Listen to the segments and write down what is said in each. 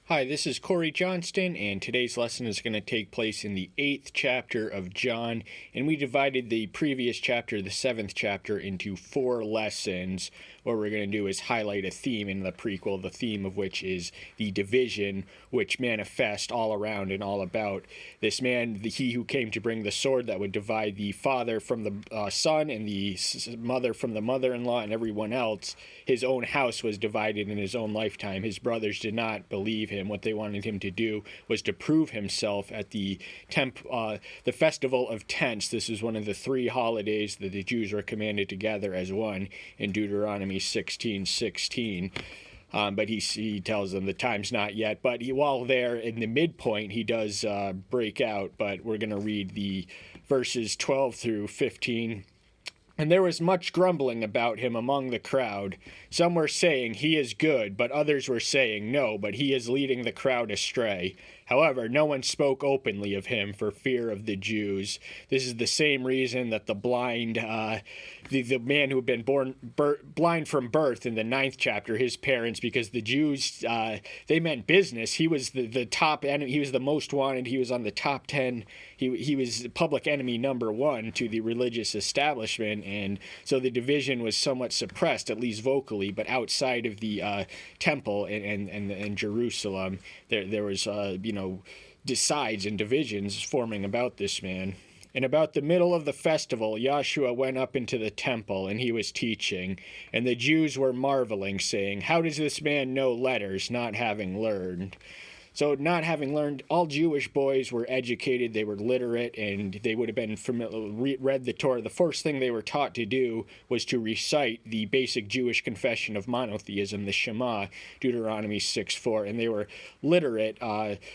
Hi, this is Corey Johnston, and today's lesson is going to take place in the 8th chapter of John. And we divided the previous chapter, the 7th chapter, into 4 lessons. What we're going to do is highlight a theme in the prequel, the theme of which is the division, which manifests all around and all about this man, he who came to bring the sword that would divide the father from the son and the mother from the mother-in-law and everyone else. His own house was divided in his own lifetime. His brothers did not believe him. What they wanted him to do was to prove himself at the festival of tents. This is one of the 3 holidays that the Jews were commanded to gather as one in Deuteronomy 16:16. But he tells them the time's not yet. But while there in the midpoint, he does break out. But we're going to read the verses 12 through 15. And there was much grumbling about him among the crowd. Some were saying, "He is good," but others were saying, "No, but he is leading the crowd astray." However, no one spoke openly of him for fear of the Jews. This is the same reason that the blind, the man who had been born blind from birth in the 9th chapter, his parents, because the Jews, they meant business. He was the top enemy. He was the most wanted. He was on the top 10. He was public enemy number 1 to the religious establishment, and so the division was somewhat suppressed, at least vocally. But outside of the temple and Jerusalem, there was decides and divisions forming about this man. And about the middle of the festival, Joshua went up into the temple, and he was teaching. And the Jews were marveling, saying, "How does this man know letters, not having learned?" So not having learned, all Jewish boys were educated, they were literate, and they would have been read the Torah. The first thing they were taught to do was to recite the basic Jewish confession of monotheism, the Shema, Deuteronomy 6:4, and they were literate.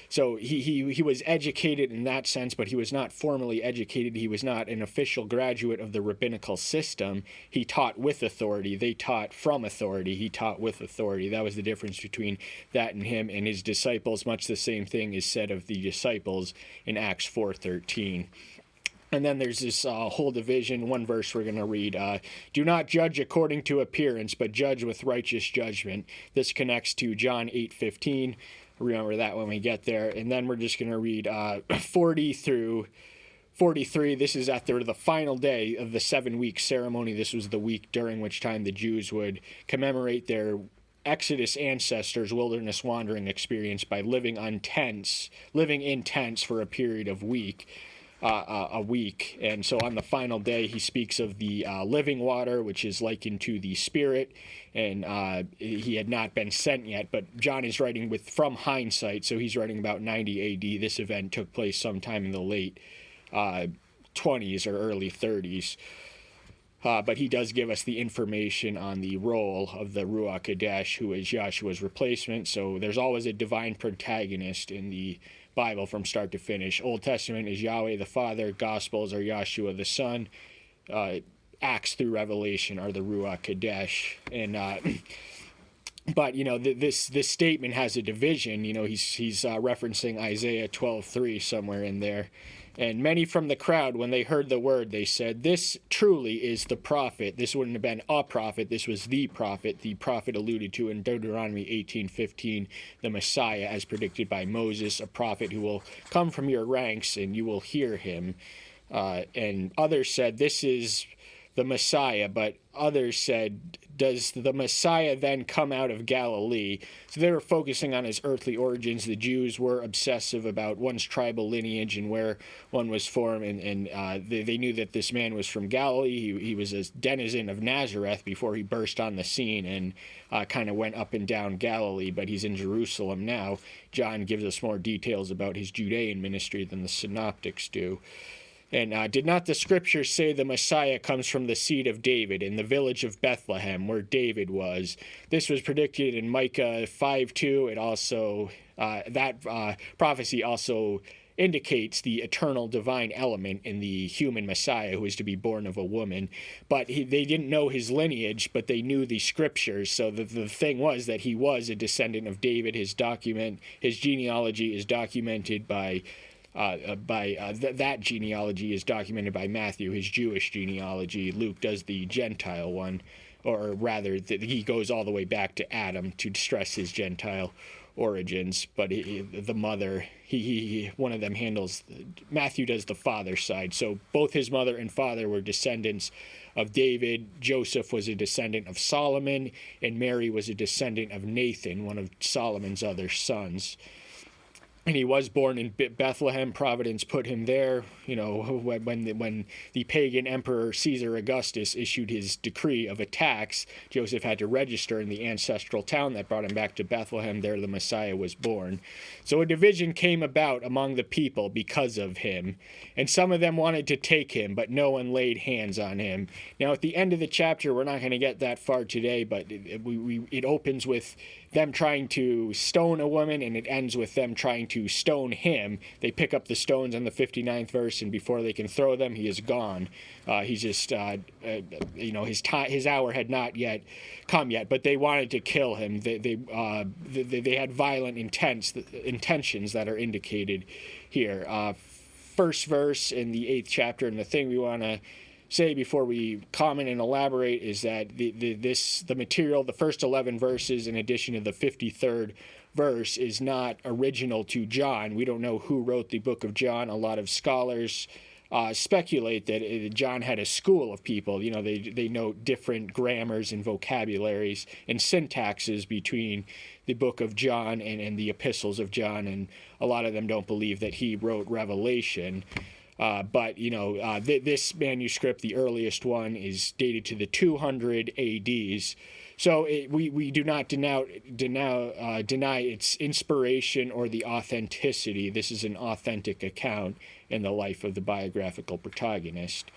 So he was educated in that sense, but he was not formally educated. He was not an official graduate of the rabbinical system. He taught with authority. They taught from authority. He taught with authority. That was the difference between that and him and his disciples. Much the same thing is said of the disciples in Acts 4:13. And then there's this whole division. One verse we're going to read. Do not judge according to appearance, but judge with righteous judgment. This connects to John 8:15. Remember that when we get there. And then we're just going to read 40 through 43. This is after the final day of the 7-week ceremony. This was the week during which time the Jews would commemorate their Exodus ancestors' wilderness wandering experience by living in tents for a period of a week. And so on the final day, he speaks of the living water, which is likened to the Spirit, and he had not been sent yet. But John is writing from hindsight, so he's writing about 90 A.D. This event took place sometime in the late 20s or early 30s. But he does give us the information on the role of the Ruach Kadesh, who is Joshua's replacement. So there's always a divine protagonist in the Bible from start to finish. Old Testament is Yahweh the Father. Gospels are Joshua the Son. Acts through Revelation are the Ruach Kadesh. And but this statement has a division. He's referencing Isaiah 12:3 somewhere in there. And many from the crowd, when they heard the word, they said, "This truly is the prophet." This wouldn't have been a prophet. This was the prophet alluded to in Deuteronomy 18:15, the Messiah, as predicted by Moses, a prophet who will come from your ranks, and you will hear him. And others said, "This is the Messiah," but others said, "Does the Messiah then come out of Galilee?" So they were focusing on his earthly origins. The Jews were obsessive about one's tribal lineage and where one was formed, and they knew that this man was from Galilee. He was a denizen of Nazareth before he burst on the scene and kind of went up and down Galilee, but he's in Jerusalem now. John gives us more details about his Judean ministry than the synoptics do. And did not the scriptures say the Messiah comes from the seed of David in the village of Bethlehem, where David was? This was predicted in Micah 5:2. It also that prophecy also indicates the eternal divine element in the human Messiah who is to be born of a woman. But they didn't know his lineage, but they knew the scriptures. So the thing was that he was a descendant of David. His genealogy is documented by that genealogy is documented by Matthew, his Jewish genealogy. Luke does the Gentile one. or rather, he goes all the way back to Adam to stress his Gentile origins. But the mother, one of them handles, Matthew does the father's side. So both his mother and father were descendants of David. Joseph was a descendant of Solomon, and Mary was a descendant of Nathan, one of Solomon's other sons. And he was born in Bethlehem. Providence put him there. When the pagan emperor Caesar Augustus issued his decree of a tax, Joseph had to register in the ancestral town that brought him back to Bethlehem. There the Messiah was born. So a division came about among the people because of him. And some of them wanted to take him, but no one laid hands on him. Now, at the end of the chapter, we're not going to get that far today, but it opens with them trying to stone a woman, and it ends with them trying to stone him. They pick up the stones on the 59th verse, and before they can throw them, he is gone. He's just, his hour had not yet come yet, but they wanted to kill him. They had violent intentions that are indicated here. First verse in the 8th chapter, and the thing we want to say before we comment and elaborate is that the material, the first 11 verses in addition to the 53rd verse, is not original to John. We don't know who wrote the book of John. A lot of scholars speculate that John had a school of people. They note different grammars and vocabularies and syntaxes between the book of John and the epistles of John, and a lot of them don't believe that he wrote Revelation. But this manuscript, the earliest one, is dated to the 200 ADs. So we do not deny its inspiration or the authenticity. This is an authentic account in the life of the biographical protagonist.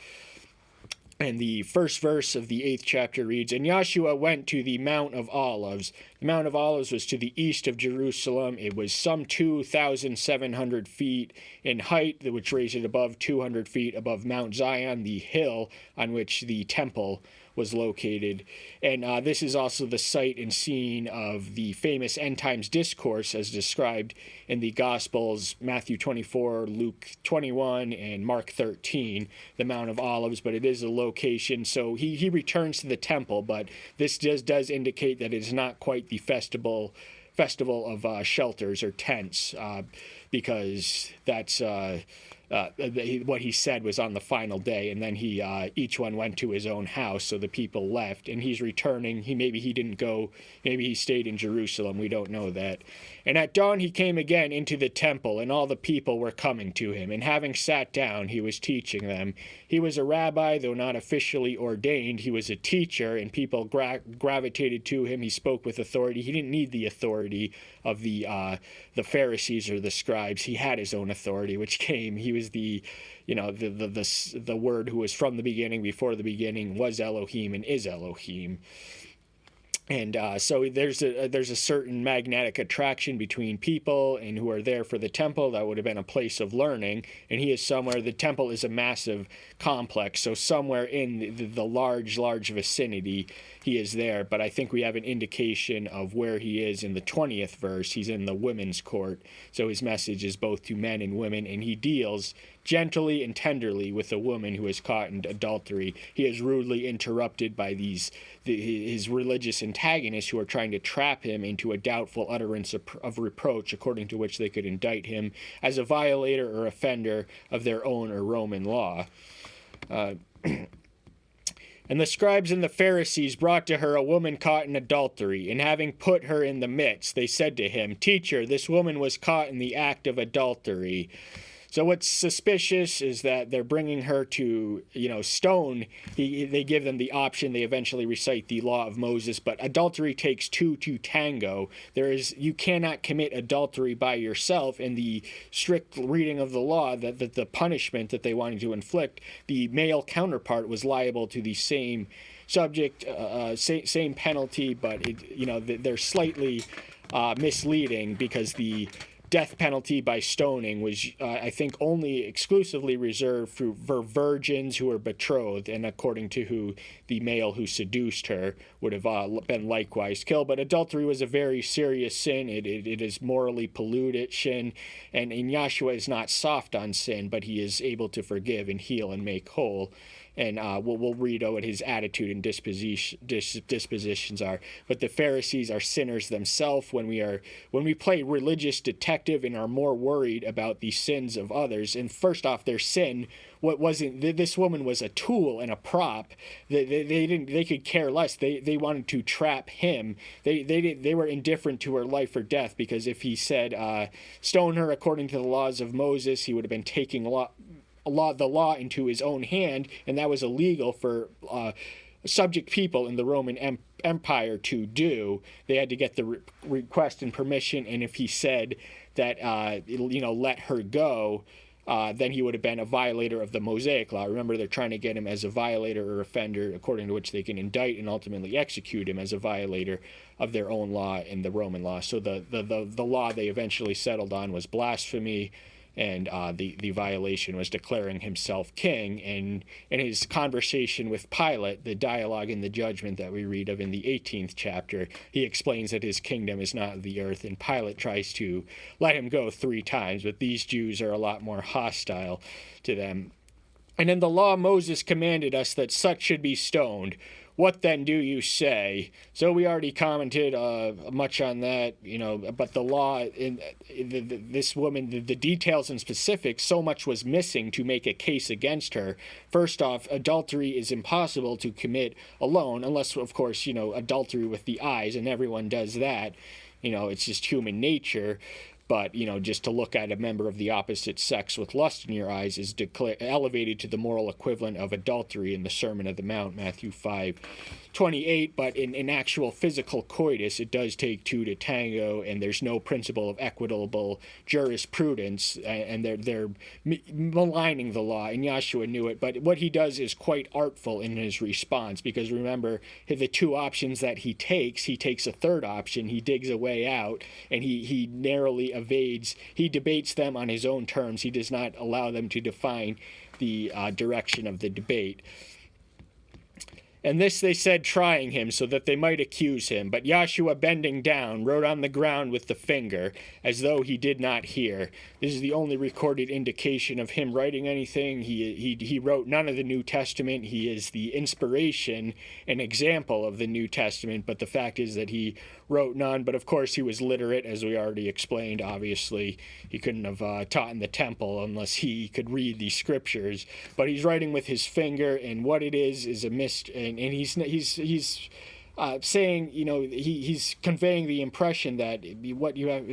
And the first verse of the 8th chapter reads, "And Joshua went to the Mount of Olives." The Mount of Olives was to the east of Jerusalem. It was some 2,700 feet in height, which raised it above 200 feet above Mount Zion, the hill on which the temple was located. And this is also the site and scene of the famous end times discourse as described in the Gospels, Matthew 24, Luke 21, and Mark 13, the Mount of Olives. But it is a location. So he returns to the temple, but this does indicate that it is not quite the festival of shelters or tents, because that's what he said was on the final day, and then each one went to his own house, so the people left, and he's returning. Maybe he didn't go, maybe he stayed in Jerusalem, we don't know that. "And at dawn he came again into the temple, and all the people were coming to him, and having sat down, he was teaching them. He was a rabbi, though not officially ordained. He was a teacher, and people gravitated to him. He spoke with authority." He didn't need the authority of the Pharisees or the scribes. He had his own authority, which came. He was the Word who was from the beginning, before the beginning, was Elohim and is Elohim. And so there's a certain magnetic attraction between people and who are there for the temple. That would have been a place of learning. And he is somewhere, the temple is a massive complex. So somewhere in the large vicinity, he is there. But I think we have an indication of where he is in the 20th verse. He's in the women's court. So his message is both to men and women. And he deals gently and tenderly with a woman who is caught in adultery. He is rudely interrupted by his religious antagonists who are trying to trap him into a doubtful utterance of reproach, according to which they could indict him as a violator or offender of their own or Roman law. "And the scribes and the Pharisees brought to her a woman caught in adultery, and having put her in the midst, they said to him, 'Teacher, this woman was caught in the act of adultery.'" So what's suspicious is that they're bringing her to, stone. They give them the option. They eventually recite the law of Moses, but adultery takes two to tango. You cannot commit adultery by yourself. In the strict reading of the law, that the punishment that they wanted to inflict, the male counterpart was liable to the same subject, same penalty, but they're slightly misleading, because the death penalty by stoning was, I think, only exclusively reserved for virgins who were betrothed, and according to who the male who seduced her would have been likewise killed. But adultery was a very serious sin. It is morally polluted sin, and Yahshua is not soft on sin, but he is able to forgive and heal and make whole. and we'll read what his attitude and dispositions are. But the Pharisees are sinners themselves when we play religious detective and are more worried about the sins of others. And first off, their sin, this woman was a tool and a prop. They could care less. They wanted to trap him. They were indifferent to her life or death, because if he said stone her according to the laws of Moses, he would have been taking the law into his own hand, and that was illegal for subject people in the Roman Empire to do. They had to get the request and permission, and if he said that let her go, then he would have been a violator of the Mosaic law. Remember, they're trying to get him as a violator or offender, according to which they can indict and ultimately execute him as a violator of their own law and the Roman law. So the law they eventually settled on was blasphemy, and the violation was declaring himself king. And in his conversation with Pilate, the dialogue in the judgment that we read of in the 18th chapter, he explains that his kingdom is not of the earth, and Pilate tries to let him go 3 times, but these Jews are a lot more hostile to them. And in the law Moses commanded us that such should be stoned. What then do you say? So we already commented much on that, but the law, this woman, the details and specifics, so much was missing to make a case against her. First off, adultery is impossible to commit alone, unless, of course, adultery with the eyes, and everyone does that. It's just human nature. But, just to look at a member of the opposite sex with lust in your eyes is elevated to the moral equivalent of adultery in the Sermon of the Mount, Matthew 5:28. But in actual physical coitus, it does take 2 to tango, and there's no principle of equitable jurisprudence, and they're maligning the law, and Yahshua knew it. But what he does is quite artful in his response, because remember, the 2 options that he takes a third option. He digs a way out, and he narrowly evades. He debates them on his own terms. He does not allow them to define the direction of the debate. And this they said, trying him, so that they might accuse him. But Yahshua, bending down, wrote on the ground with the finger, as though he did not hear. This is the only recorded indication of him writing anything. He wrote none of the New Testament. He is the inspiration and example of the New Testament, but the fact is that he wrote none. But of course he was literate, as we already explained. Obviously he couldn't have taught in the temple unless he could read the scriptures. But he's writing with his finger, and what it is a mist. And he's saying, he's conveying the impression that what you have,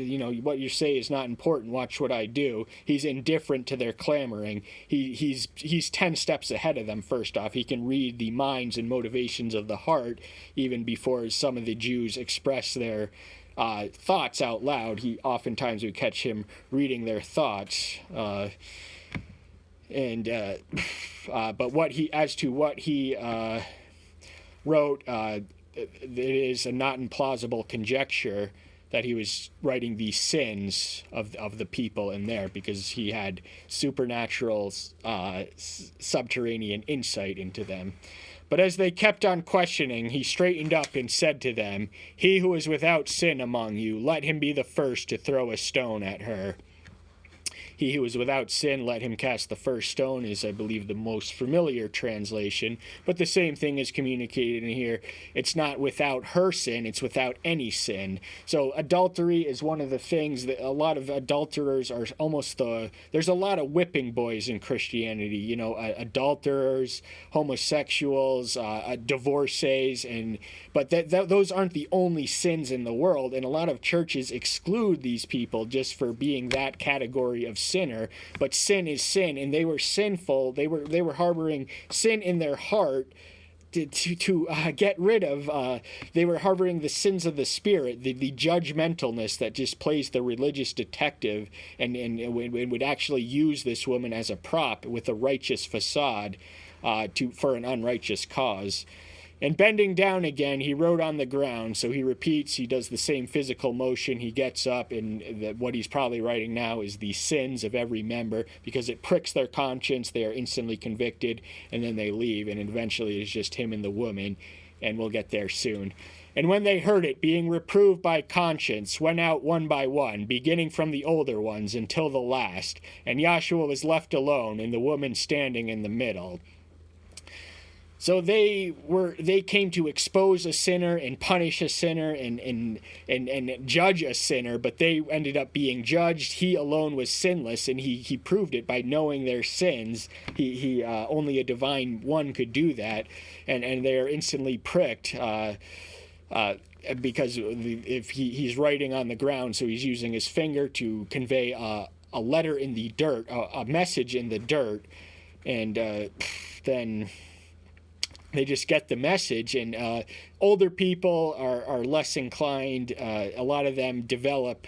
what you say is not important. Watch what I do. He's indifferent to their clamoring. He's 10 steps ahead of them. First off, he can read the minds and motivations of the heart even before some of the Jews express their thoughts out loud. Oftentimes we catch him reading their thoughts. But what he wrote, it is a not implausible conjecture that he was writing the sins of the people in there, because he had supernatural subterranean insight into them. But as they kept on questioning, he straightened up and said to them, "He who is without sin among you, let him be the first to throw a stone at her." He who is without sin, let him cast the first stone, is, I believe, the most familiar translation. But the same thing is communicated in here. It's not without her sin, it's without any sin. So adultery is one of the things that a lot of adulterers are there's a lot of whipping boys in Christianity, adulterers, homosexuals, divorcees, but those aren't the only sins in the world, and a lot of churches exclude these people just for being that category of sinner. But sin is sin, and they were sinful. They were harboring sin in their heart to get rid of. They were harboring the sins of the spirit, the judgmentalness that just plays the religious detective, and would actually use this woman as a prop with a righteous facade for an unrighteous cause. And bending down again, he wrote on the ground. So he repeats, he does the same physical motion. He gets up, and what he's probably writing now is the sins of every member, because it pricks their conscience. They are instantly convicted, and then they leave. And eventually it's just him and the woman, and we'll get there soon. And when they heard it, being reproved by conscience, went out one by one, beginning from the older ones until the last. And Yahshua was left alone, and the woman standing in the middle. So they came to expose a sinner and punish a sinner and judge a sinner, but they ended up being judged. He alone was sinless, and he proved it by knowing their sins. He only a divine one could do that, and they are instantly pricked. Because if he's writing on the ground, so he's using his finger to convey a letter in the dirt, a message in the dirt, and then they just get the message. And older people are less inclined. A lot of them develop,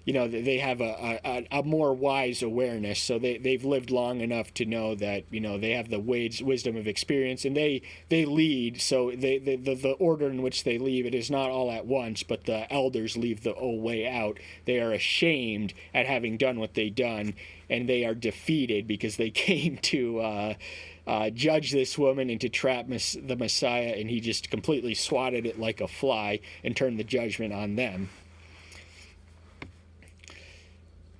they have a more wise awareness. So they've lived long enough to know that, they have the wisdom of experience, and they lead. So the order in which they leave, it is not all at once, but the elders leave the old way out. They are ashamed at having done what they done, and they are defeated because they came to judge this woman and to trap the Messiah, and he just completely swatted it like a fly and turned the judgment on them.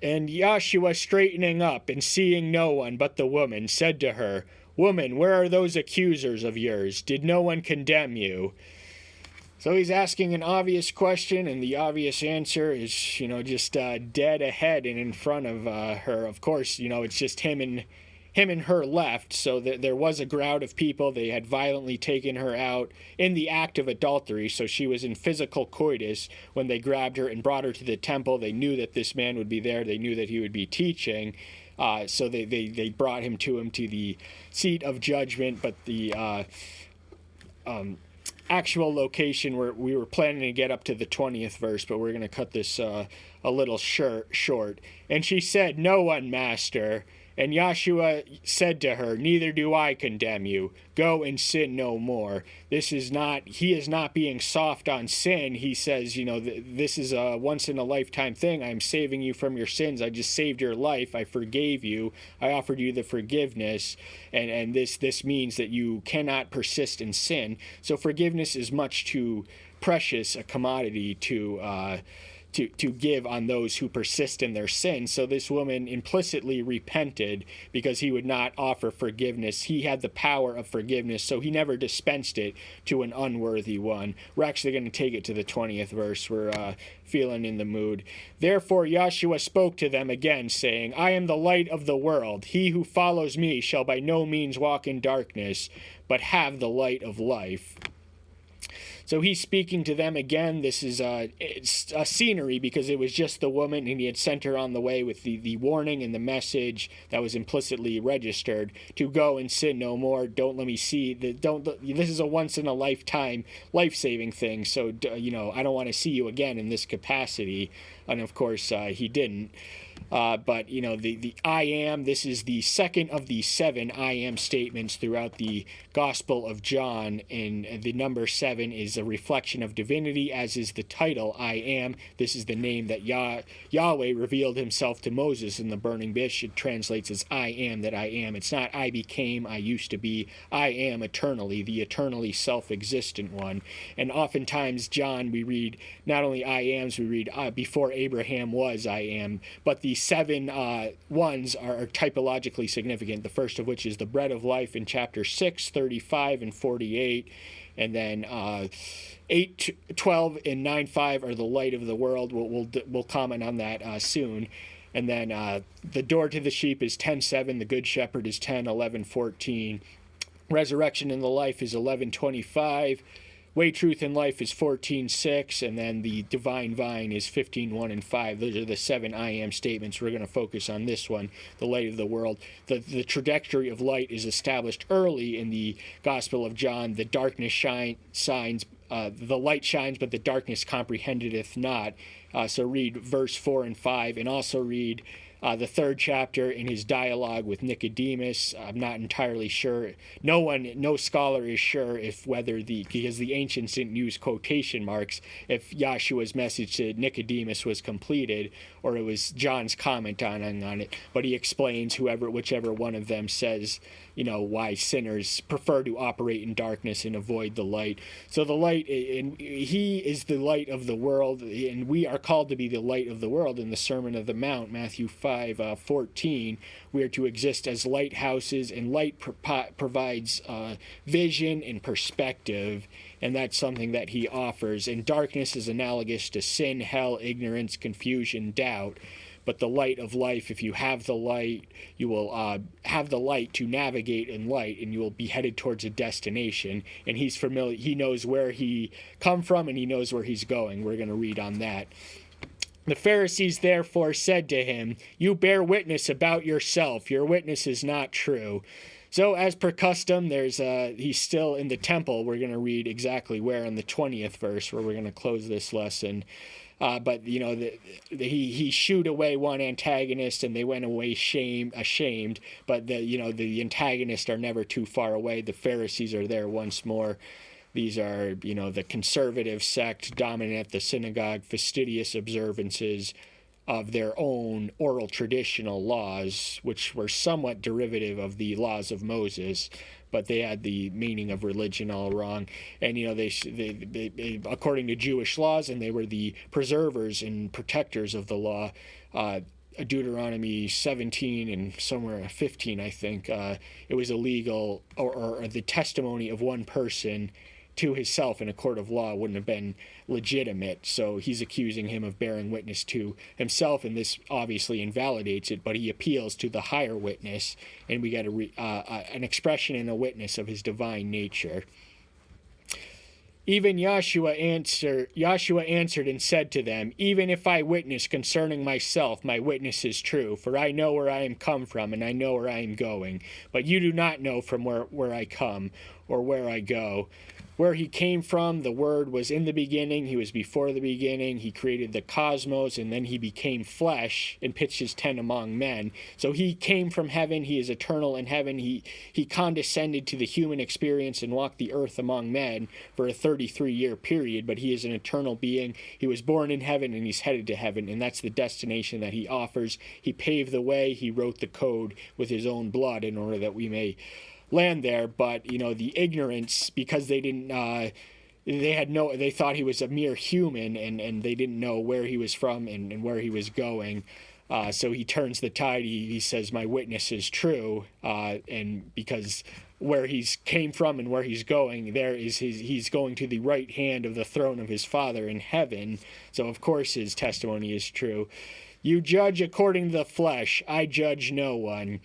And Yahshua, straightening up and seeing no one but the woman, said to her, "Woman, where are those accusers of yours? Did no one condemn you?" So he's asking an obvious question, and the obvious answer is, just dead ahead and in front of her. Of course, it's just him and her left. So there was a crowd of people. They had violently taken her out in the act of adultery. So she was in physical coitus when they grabbed her and brought her to the temple. They knew that this man would be there. They knew that he would be teaching. So they brought him to the seat of judgment. But the actual location where we were planning to get up to the 20th verse, but we're going to cut this a little short. And she said, "No one, Master." And Yahshua said to her, "Neither do I condemn you. Go and sin no more." He is not being soft on sin. He says, this is a once in a lifetime thing. I'm saving you from your sins. I just saved your life. I forgave you. I offered you the forgiveness. And this means that you cannot persist in sin. So forgiveness is much too precious a commodity to give on those who persist in their sin. So this woman implicitly repented because he would not offer forgiveness. He had the power of forgiveness, so he never dispensed it to an unworthy one. We're actually going to take it to the 20th verse. We're feeling in the mood. Therefore Yahshua spoke to them again, saying, "I am the light of the world. He who follows me shall by no means walk in darkness, but have the light of life." So he's speaking to them again. This is it's a scenery because it was just the woman, and he had sent her on the way with the warning and the message that was implicitly registered to go and sin no more. Don't let me see. This is a once in a lifetime life-saving thing. So I don't want to see you again in this capacity. And of course he didn't. But the I am, this is the second of the 7 I am statements throughout the Gospel of John, and the number 7 is a reflection of divinity, as is the title I am. This is the name that Yahweh revealed himself to Moses in the burning bush. It translates as I am that I am. It's not I became, I used to be. I am eternally, the eternally self-existent one. And oftentimes John, we read not only I ams, we read before Abraham was I am, but the 7 ones are typologically significant, the first of which is the bread of life in chapter 6, 35, and 48. And then 8, 12, and 9, 5 are the light of the world. We'll comment on that soon. And then the door to the sheep is 10, 7. The good shepherd is 10, 11, 14. Resurrection and the life is 11, 25. Way, truth, and life is 14:6, and then the divine vine is 15:1 and 5. Those are the 7 I am statements. We're going to focus on this one, the light of the world. The trajectory of light is established early in the Gospel of John. The darkness shines, the light shines, but the darkness comprehendeth not. So read verse 4 and 5, and also read the 3rd chapter in his dialogue with Nicodemus. I'm not entirely sure. No scholar is sure because the ancients didn't use quotation marks, if Yahshua's message to Nicodemus was completed or it was John's comment on it. But he explains whichever one of them says, why sinners prefer to operate in darkness and avoid the light. So the light light, and he is the light of the world, and we are called to be the light of the world in the Sermon of the Mount, Matthew 5:14. We are to exist as lighthouses, and light provides vision and perspective, and that's something that he offers. And darkness is analogous to sin, hell, ignorance, confusion, doubt. But the light of life, if you have the light, you will have the light to navigate in light, and you will be headed towards a destination. And he's familiar; he knows where he come from, and he knows where he's going. We're going to read on that. The Pharisees therefore said to him, "You bear witness about yourself. Your witness is not true." So, as per custom, he's still in the temple. We're going to read exactly where in the 20th verse, where we're going to close this lesson. But he shooed away one antagonist, and they went away ashamed. But the antagonists are never too far away. The Pharisees are there once more. These are the conservative sect dominant at the synagogue, fastidious observances of their own oral traditional laws, which were somewhat derivative of the laws of Moses, but they had the meaning of religion all wrong. And they according to Jewish laws, and they were the preservers and protectors of the law. Deuteronomy 17 and somewhere 15, I think, it was illegal, or the testimony of one person to himself in a court of law wouldn't have been legitimate. So he's accusing him of bearing witness to himself, and this obviously invalidates it, but he appeals to the higher witness, and we got an expression and a witness of his divine nature. Even Joshua answered and said to them, "Even if I witness concerning myself, my witness is true, for I know where I am come from, and I know where I am going. But you do not know from where I come or where I go. Where he came from, the Word was in the beginning. He was before the beginning. He created the cosmos, and then he became flesh and pitched his tent among men." So he came from heaven. He is eternal in heaven. He condescended to the human experience and walked the earth among men for a 33-year period, but he is an eternal being. He was born in heaven, and he's headed to heaven, and that's the destination that he offers. He paved the way. He wrote the code with his own blood in order that we may land there. But the ignorance, because they didn't they thought he was a mere human, and they didn't know where he was from and where he was going, so he turns the tide. He says, "My witness is true," and because where he's came from and where he's going, he's going to the right hand of the throne of his Father in heaven, so of course his testimony is true. "You judge according to the flesh. I judge no one."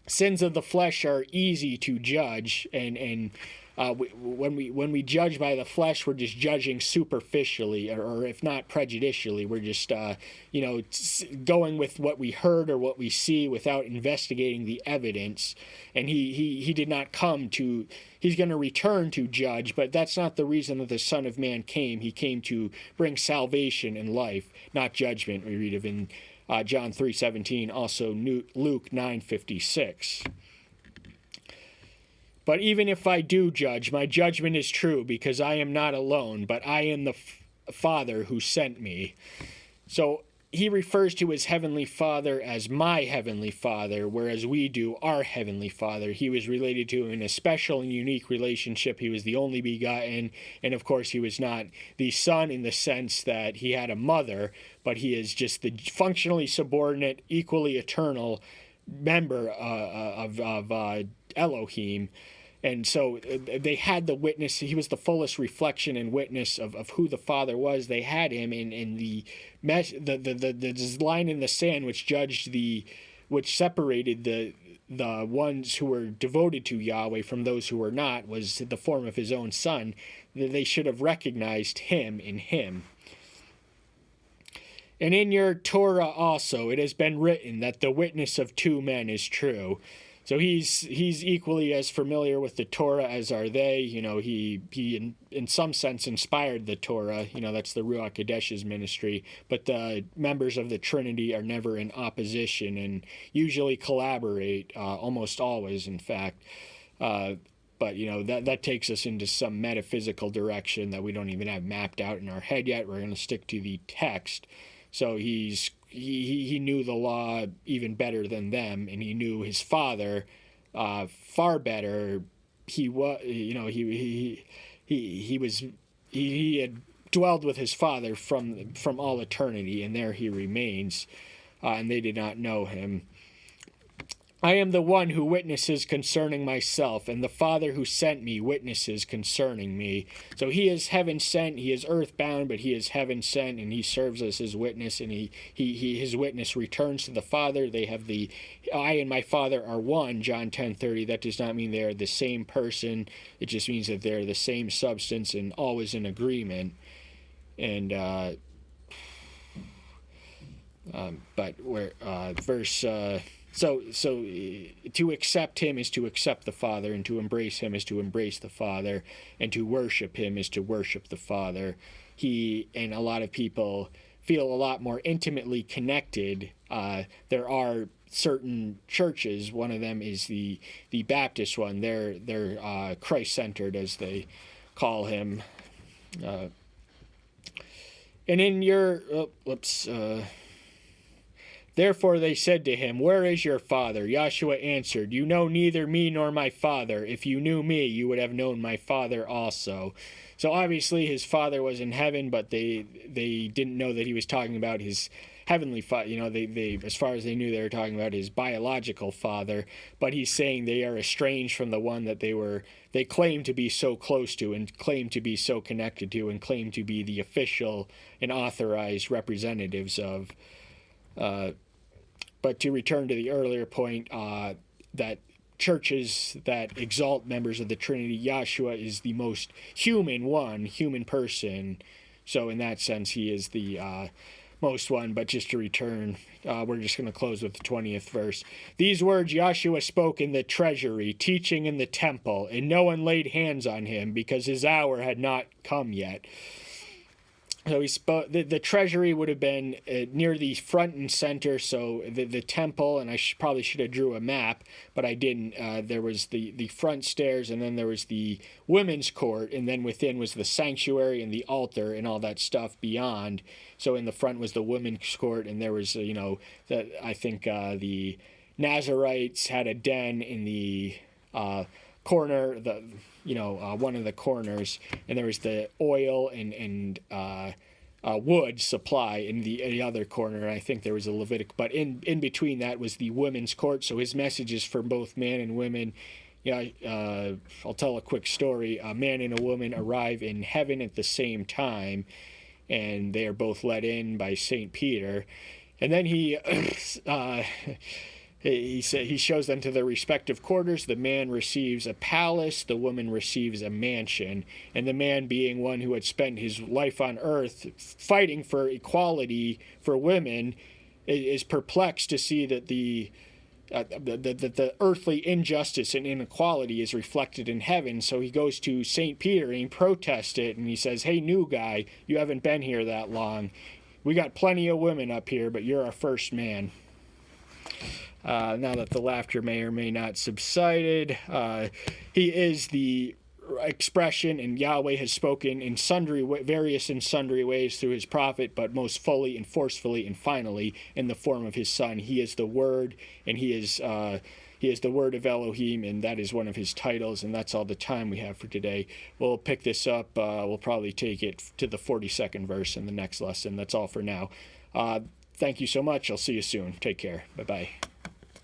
Sins of the flesh are easy to judge, and when we judge by the flesh, we're just judging superficially, or if not prejudicially. We're just going with what we heard or what we see without investigating the evidence. And he did not come to. He's going to return to judge, but that's not the reason that the Son of Man came. He came to bring salvation and life, not judgment. We read of in John 3:17, also Luke 9:56. "But even if I do judge, my judgment is true, because I am not alone, but I am the Father who sent me." So he refers to his heavenly Father as my heavenly Father, whereas we do our heavenly Father. He was related to him in a special and unique relationship. He was the only begotten, and of course he was not the Son in the sense that he had a mother, but he is just the functionally subordinate, equally eternal member of Elohim. And so they had the witness. He was the fullest reflection and witness of who the Father was. They had him in the line in the sand which separated the ones who were devoted to Yahweh from those who were not, was the form of his own Son. They should have recognized him in him. "And in your Torah also it has been written that the witness of two men is true." So he's equally as familiar with the Torah as are they. He in some sense inspired the Torah. That's the Ruach Kodesh's ministry. But the members of the Trinity are never in opposition and usually collaborate, almost always, in fact. But that takes us into some metaphysical direction that we don't even have mapped out in our head yet. We're going to stick to the text. So he knew the law even better than them, and he knew his Father far better. He was he had dwelled with his Father from all eternity, and there he remains, and they did not know him. I am the one who witnesses concerning myself, and the Father who sent me witnesses concerning me. So he is heaven sent, he is earth bound, but he is heaven sent, and he serves as his witness, and his witness returns to the Father. They have I and my Father are one, John 10:30. That does not mean they are the same person. It just means that they're the same substance and always in agreement. And So to accept him is to accept the Father, and to embrace him is to embrace the Father, and to worship him is to worship the Father. And a lot of people feel a lot more intimately connected. There are certain churches, one of them is the Baptist one. They're Christ-centered, as they call him. And in your Therefore they said to him, Where is your Father? Yahshua answered, You know neither me nor my Father. If you knew me, you would have known my Father also. So obviously his Father was in heaven, but they didn't know that he was talking about his heavenly Father. They as far as they knew, they were talking about his biological Father. But he's saying they are estranged from the one that they claim to be so close to, and claim to be so connected to, and claim to be the official and authorized representatives of. But to return to the earlier point, that churches that exalt members of the Trinity, Yahshua is the most human person. So in that sense, he is the most one. But just to return, we're just going to close with the 20th verse. These words Yahshua spoke in the treasury, teaching in the temple, and no one laid hands on him because his hour had not come yet. So he spoke. The treasury would have been near the front and center. So the temple, and I probably should have drew a map, but I didn't. There was the front stairs, and then there was the women's court, and then within was the sanctuary and the altar and all that stuff beyond. So in the front was the women's court, and there was I think the Nazarites had a den in the corner, one of the corners, and there was the oil and wood supply in the other corner. And I think there was a Levitic, but in between that was the women's court. So his message is for both man and women. I'll tell a quick story. A man and a woman arrive in heaven at the same time, and they are both let in by St. Peter, and then he shows them to their respective quarters. The man receives a palace, the woman receives a mansion, and the man, being one who had spent his life on earth fighting for equality for women, is perplexed to see that the earthly injustice and inequality is reflected in heaven. So he goes to St. Peter and he protests it, and he says, Hey, new guy, you haven't been here that long. We got plenty of women up here, but you're our first man. Now that the laughter may or may not subsided, he is the expression, and Yahweh has spoken in various and sundry ways through his prophet, but most fully and forcefully and finally in the form of his Son. He is the Word, and he is the Word of Elohim, and that is one of his titles, and that's all the time we have for today. We'll pick this up. We'll probably take it to the 42nd verse in the next lesson. That's all for now. Thank you so much. I'll see you soon. Take care. Bye-bye.